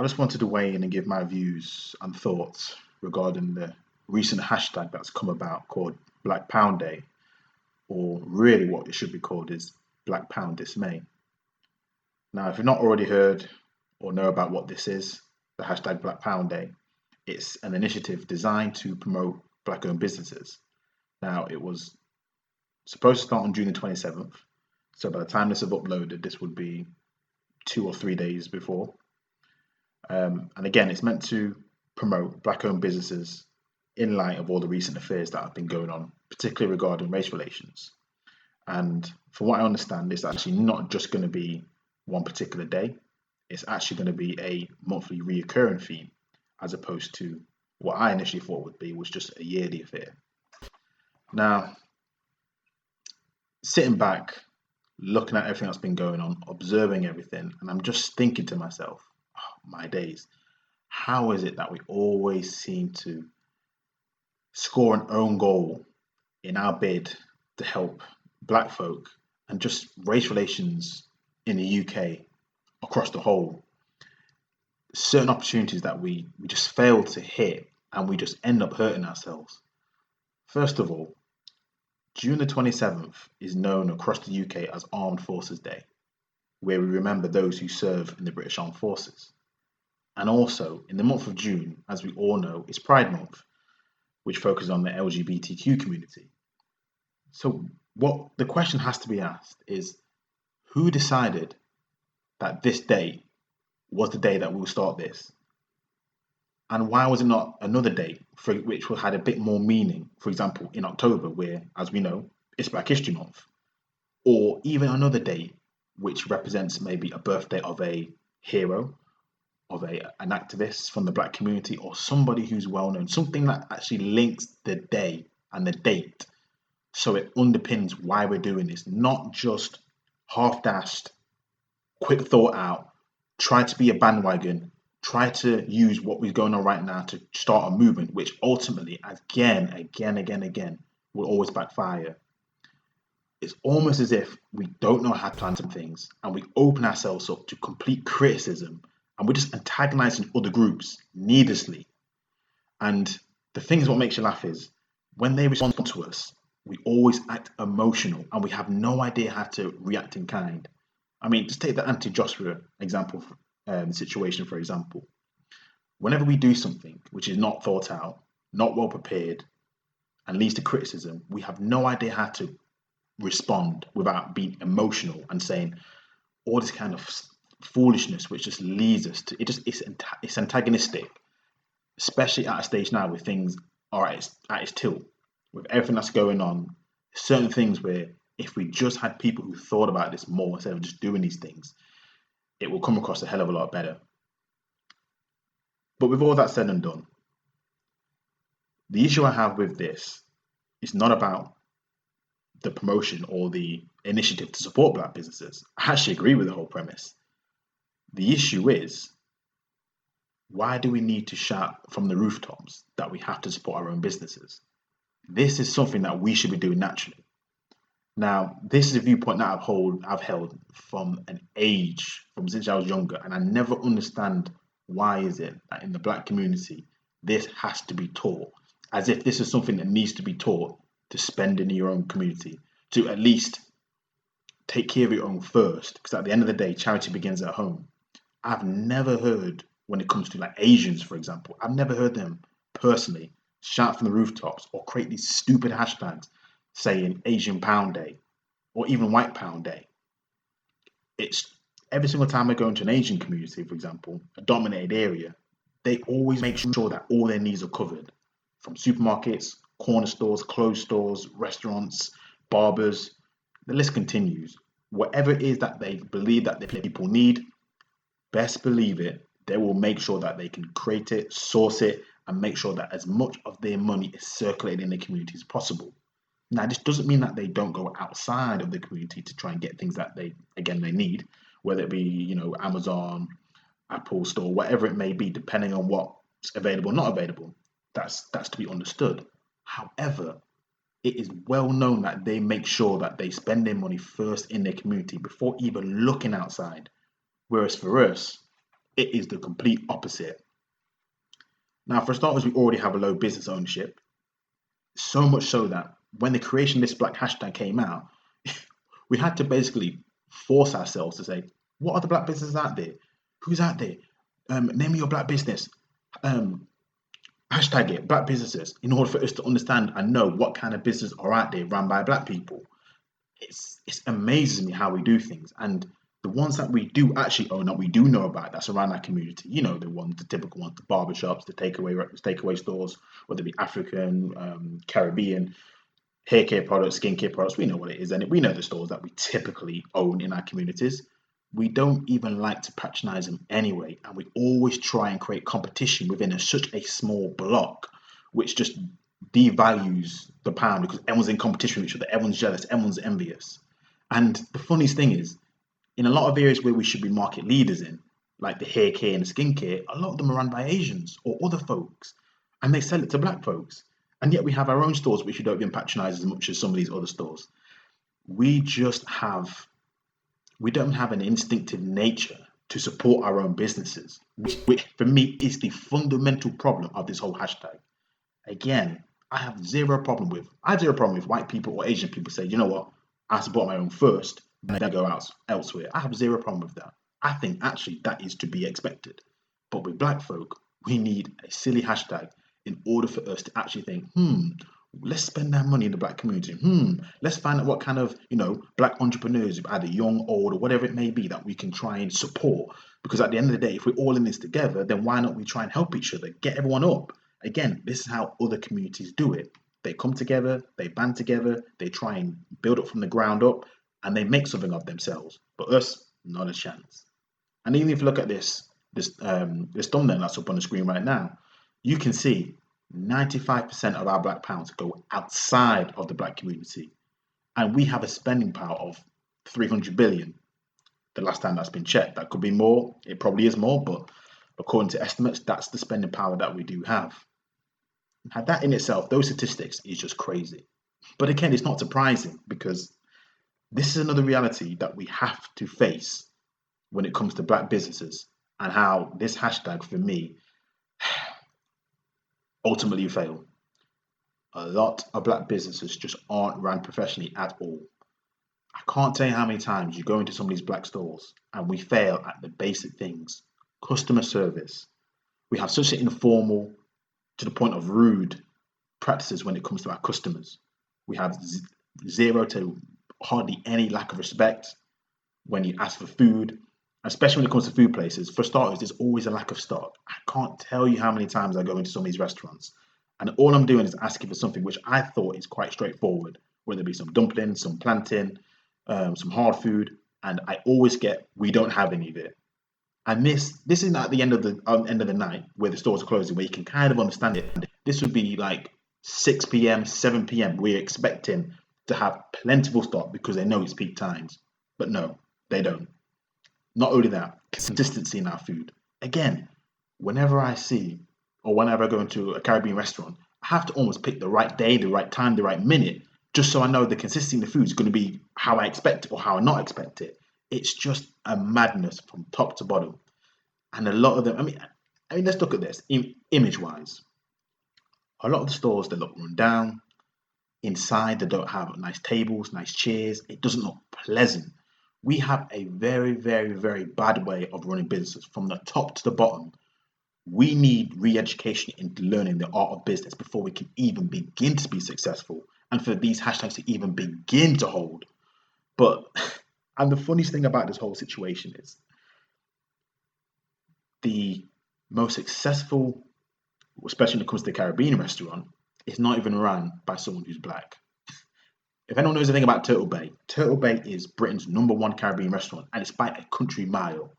just wanted to weigh in and give my views and thoughts regarding the recent hashtag that's come about called Black Pound Day, or really what it should be called is Black Pound Dismay. Now, if you've not already heard or know about what this is, the hashtag Black Pound Day, it's an initiative designed to promote Black owned businesses. Now, it was supposed to start on June the 27th, so by the time this is uploaded, this would be 2 or 3 days before. And again, it's meant to promote Black owned businesses in light of all the recent affairs that have been going on, particularly regarding race relations. And from what I understand, it's actually not just going to be one particular day, it's actually going to be a monthly reoccurring theme, as opposed to what I initially thought would be was just a yearly affair. Now, sitting back, looking at everything that's been going on, observing everything, and I'm just thinking to myself, oh, my days, how is it that we always seem to score an own goal in our bid to help Black folk and just race relations in the UK across the whole? Certain opportunities that we just fail to hit and we just end up hurting ourselves. First of all, June the 27th is known across the UK as Armed Forces Day, where we remember those who serve in the British Armed Forces. And also, in the month of June, as we all know, is Pride Month, which focuses on the LGBTQ community. So what the question has to be asked is, who decided that this day was the day that we'll start this? And why was it not another date for which had a bit more meaning? For example, in October, where, as we know, it's Black History Month, or even another date which represents maybe a birthday of a hero, of an activist from the Black community, or somebody who's well known, something that actually links the day and the date, so it underpins why we're doing this, not just half-dashed, quick thought out, try to be a bandwagon, try to use what is going on right now to start a movement, which ultimately, again, will always backfire. It's almost as if we don't know how to plan some things and we open ourselves up to complete criticism and we're just antagonizing other groups needlessly. And the thing is, what makes you laugh is when they respond to us, we always act emotional and we have no idea how to react in kind. I mean, just take the anti-Joshua example situation, for example. Whenever we do something which is not thought out, not well prepared, and leads to criticism, we have no idea how to respond without being emotional and saying all this kind of foolishness, which just leads us to it's antagonistic, especially at a stage now where things are at its tilt, with everything that's going on. Certain things where if we just had people who thought about this more instead of just doing these things, it will come across a hell of a lot better. But with all that said and done, the issue I have with this is not about the promotion or the initiative to support Black businesses. I actually agree with the whole premise. The issue is, why do we need to shout from the rooftops that we have to support our own businesses? This is something that we should be doing naturally. Now, this is a viewpoint that I've held from since I was younger, and I never understand why is it that in the Black community this has to be taught, as if this is something that needs to be taught to spend in your own community, to at least take care of your own first, because at the end of the day, charity begins at home. I've never heard, when it comes to like Asians, for example, I've never heard them personally shout from the rooftops or create these stupid hashtags saying Asian Pound Day or even White Pound Day. It's every single time I go into an Asian community, for example, a dominated area, they always make sure that all their needs are covered, from supermarkets, corner stores, clothes stores, restaurants, barbers. The list continues. Whatever it is that they believe that the people need, best believe it, they will make sure that they can create it, source it, and make sure that as much of their money is circulated in the community as possible. Now, this doesn't mean that they don't go outside of the community to try and get things that they need, whether it be, Amazon, Apple Store, whatever it may be, depending on what's available, not available. That's to be understood. However, it is well known that they make sure that they spend their money first in their community before even looking outside. Whereas for us, It is the complete opposite. Now, for starters, we already have a low business ownership, so much so that when the creation of this black hashtag came out, we had to basically force ourselves to say, what are the black businesses out there? Who's out there? Name me your black business. Um, Hashtag it, black businesses, in order for us to understand and know what kind of business are out there run by black people. It's amazing me how we do things, and the ones that we do actually own, that we do know about, that's around our community. You know, the typical ones, the barbershops, the takeaway stores, whether it be African, Caribbean, hair care products, skincare products. We know what it is, and we know the stores that we typically own in our communities. We don't even like to patronize them anyway, and we always try and create competition within such a small block, which just devalues the pound because everyone's in competition with each other, everyone's jealous, everyone's envious. And the funniest thing is, in a lot of areas where we should be market leaders in, like the hair care and the skincare, a lot of them are run by Asians or other folks, and they sell it to black folks. And yet we have our own stores which we don't even patronize as much as some of these other stores. We just have we don't have an instinctive nature to support our own businesses, which for me is the fundamental problem of this whole hashtag. Again, I have zero problem with white people or Asian people say, you know what, I support my own first, and then go out elsewhere. I have zero problem with that. I think actually that is to be expected. But with black folk, we need a silly hashtag in order for us to actually think, let's spend that money in the black community. Let's find out what kind of, black entrepreneurs, either young, old, or whatever it may be, that we can try and support. Because at the end of the day, if we're all in this together, then why not we try and help each other, get everyone up? Again, this is how other communities do it. They come together, they band together, they try and build up from the ground up, and they make something of themselves. But us, not a chance. And even if you look at this thumbnail that's up on the screen right now, you can see 95% of our black pounds go outside of the black community. And we have a spending power of 300 billion. The last time that's been checked, that could be more. It probably is more, but according to estimates, that's the spending power that we do have. And that in itself, those statistics is just crazy. But again, it's not surprising because this is another reality that we have to face when it comes to black businesses and how this hashtag for me ultimately fail. A lot of black businesses just aren't run professionally at all. I can't tell you how many times you go into some of these black stores and we fail at the basic things. Customer service. We have such an informal, to the point of rude practices when it comes to our customers. We have zero to hardly any lack of respect when you ask for food, especially when it comes to food places. For starters, there's always a lack of stock. I can't tell you how many times I go into some of these restaurants and all I'm doing is asking for something which I thought is quite straightforward, whether it be some dumplings, some plantain, some hard food, and I always get, we don't have any of it. And this isn't at the end of the night where the stores are closing, where you can kind of understand it. This would be like 6 p.m., 7 p.m. We're expecting to have plentiful stock because they know it's peak times. But no, they don't. Not only that, consistency in our food. Again, whenever I see or whenever I go into a Caribbean restaurant, I have to almost pick the right day, the right time, the right minute, just so I know the consistency in the food is going to be how I expect it or how I not expect it. It's just a madness from top to bottom. And a lot of them, I mean, let's look at this image-wise. A lot of the stores, they look run down. Inside, they don't have nice tables, nice chairs. It doesn't look pleasant. We have a very, very, very bad way of running businesses from the top to the bottom. We need re-education into learning the art of business before we can even begin to be successful and for these hashtags to even begin to hold. But, and the funniest thing about this whole situation is the most successful, especially when it comes to the Caribbean restaurant, is not even run by someone who's black. If anyone knows anything about Turtle Bay is Britain's #1 Caribbean restaurant, and it's by a country mile.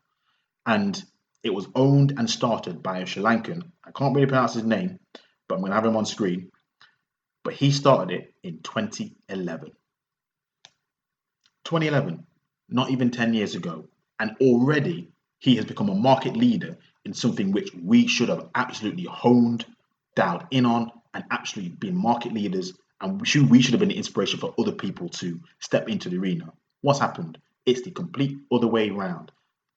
And it was owned and started by a Sri Lankan. I can't really pronounce his name, but I'm going to have him on screen. But he started it in 2011. 2011, not even 10 years ago. And already he has become a market leader in something which we should have absolutely honed, dialed in on, and actually been market leaders. And we should have been the inspiration for other people to step into the arena. What's happened? It's the complete other way around.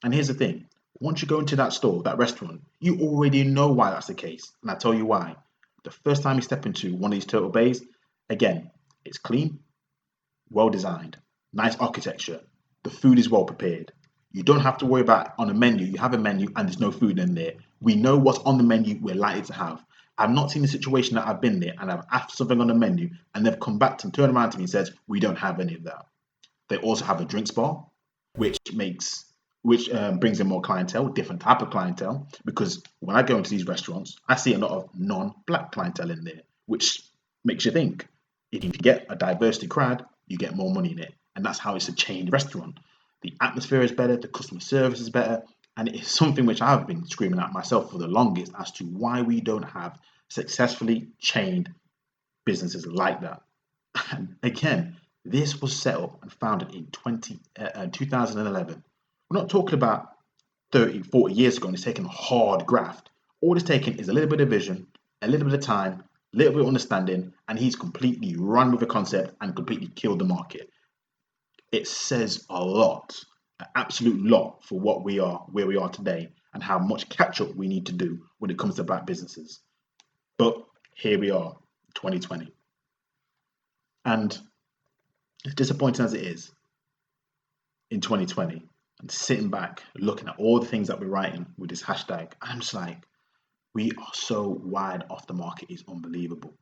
And here's the thing. Once you go into that store, that restaurant, you already know why that's the case. And I tell you why. The first time you step into one of these turtle bays, again, it's clean, well designed, nice architecture. The food is well prepared. You don't have to worry about on a menu. You have a menu and there's no food in there. We know what's on the menu we're likely to have. I've not seen a situation that I've been there and I've asked something on the menu and they've come back to turn around to me and says, we don't have any of that. They also have a drinks bar, which makes brings in more clientele, different type of clientele. Because when I go into these restaurants, I see a lot of non-black clientele in there, which makes you think if you get a diversity crowd, you get more money in it, and that's how it's a chained restaurant. The atmosphere is better, the customer service is better, and it's something which I've been screaming at myself for the longest as to why we don't have successfully chained businesses like that. And again, this was set up and founded in 2011. We're not talking about 30, 40 years ago and it's taken hard graft. All it's taken is a little bit of vision, a little bit of time, a little bit of understanding, and he's completely run with the concept and completely killed the market. It says a lot, an absolute lot for what we are, where we are today, and how much catch up we need to do when it comes to black businesses. But here we are, 2020. And as disappointing as it is in 2020, and sitting back looking at all the things that we're writing with this hashtag, I'm just like, we are so wide off the market, it's unbelievable.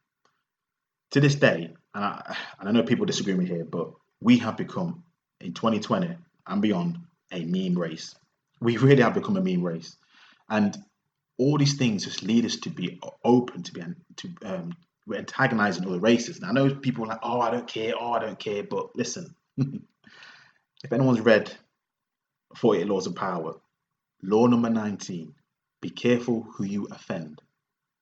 To this day, and I know people disagree with me here, but we have become, in 2020 and beyond, a meme race. We really have become a meme race. And all these things just lead us to be open we're antagonizing other races. And I know people are like, oh, I don't care. But listen, if anyone's read 48 Laws of Power, law number 19, be careful who you offend.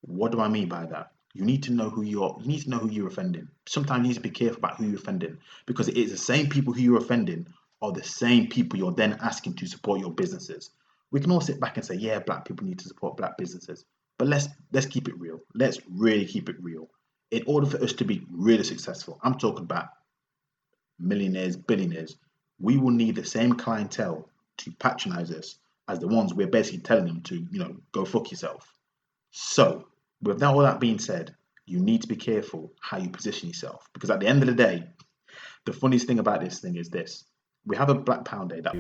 What do I mean by that? You need to know who you're offending. Sometimes you need to be careful about who you're offending, because it is the same people who you're offending are the same people you're then asking to support your businesses. We can all sit back and say, yeah, black people need to support black businesses, but let's keep it real. Let's really keep it real. In order for us to be really successful, I'm talking about millionaires, billionaires, we will need the same clientele to patronize us as the ones we're basically telling them to, go fuck yourself. So, with all that being said, you need to be careful how you position yourself, because at the end of the day, the funniest thing about this thing is this: we have a Black Pound Day that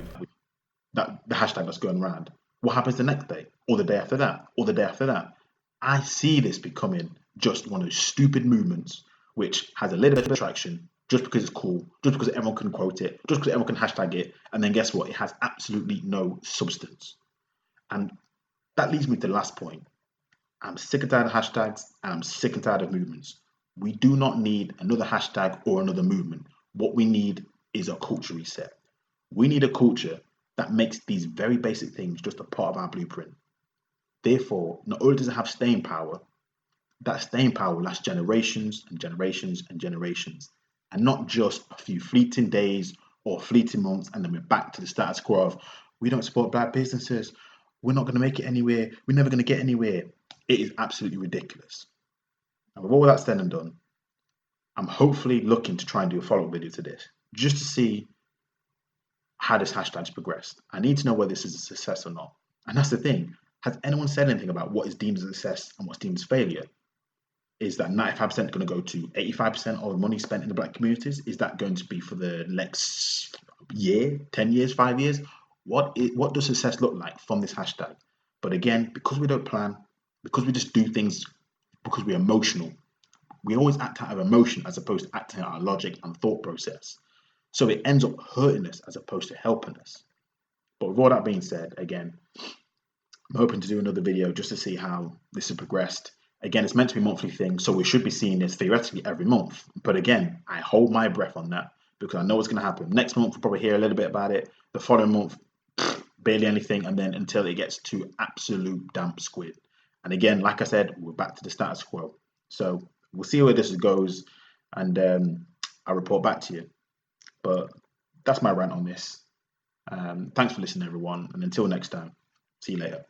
the hashtag that's going around. What happens the next day, or the day after that, or the day after that? I see this becoming just one of those stupid movements which has a little bit of attraction just because it's cool, just because everyone can quote it, just because everyone can hashtag it, and then guess what? It has absolutely no substance. And that leads me to the last point. I'm sick and tired of hashtags, and I'm sick and tired of movements. We do not need another hashtag or another movement. What we need is a culture reset. We need a culture that makes these very basic things just a part of our blueprint. Therefore, not only does it have staying power, that staying power lasts generations and generations and generations, and not just a few fleeting days or fleeting months, and then we're back to the status quo of, we don't support black businesses, we're not going to make it anywhere, we're never going to get anywhere. It is absolutely ridiculous. And with all that said and done, I'm hopefully looking to try and do a follow-up video to this, just to see how this hashtag's progressed. I need to know whether this is a success or not. And that's the thing. Has anyone said anything about what is deemed as a success and what's deemed as failure? Is that 95% going to go to 85% of the money spent in the black communities? Is that going to be for the next year, 10 years, 5 years? What does success look like from this hashtag? But again, because we don't plan, because we just do things because we're emotional, we always act out of emotion as opposed to acting out of logic and thought process. So it ends up hurting us as opposed to helping us. But with all that being said, again, I'm hoping to do another video just to see how this has progressed. Again, it's meant to be a monthly thing, so we should be seeing this theoretically every month. But again, I hold my breath on that because I know what's going to happen. Next month, we'll probably hear a little bit about it. The following month, barely anything, and then until it gets to absolute damp squid. And again, like I said, we're back to the status quo. So we'll see where this goes, and I'll report back to you. But that's my rant on this. Thanks for listening, everyone. And until next time, see you later.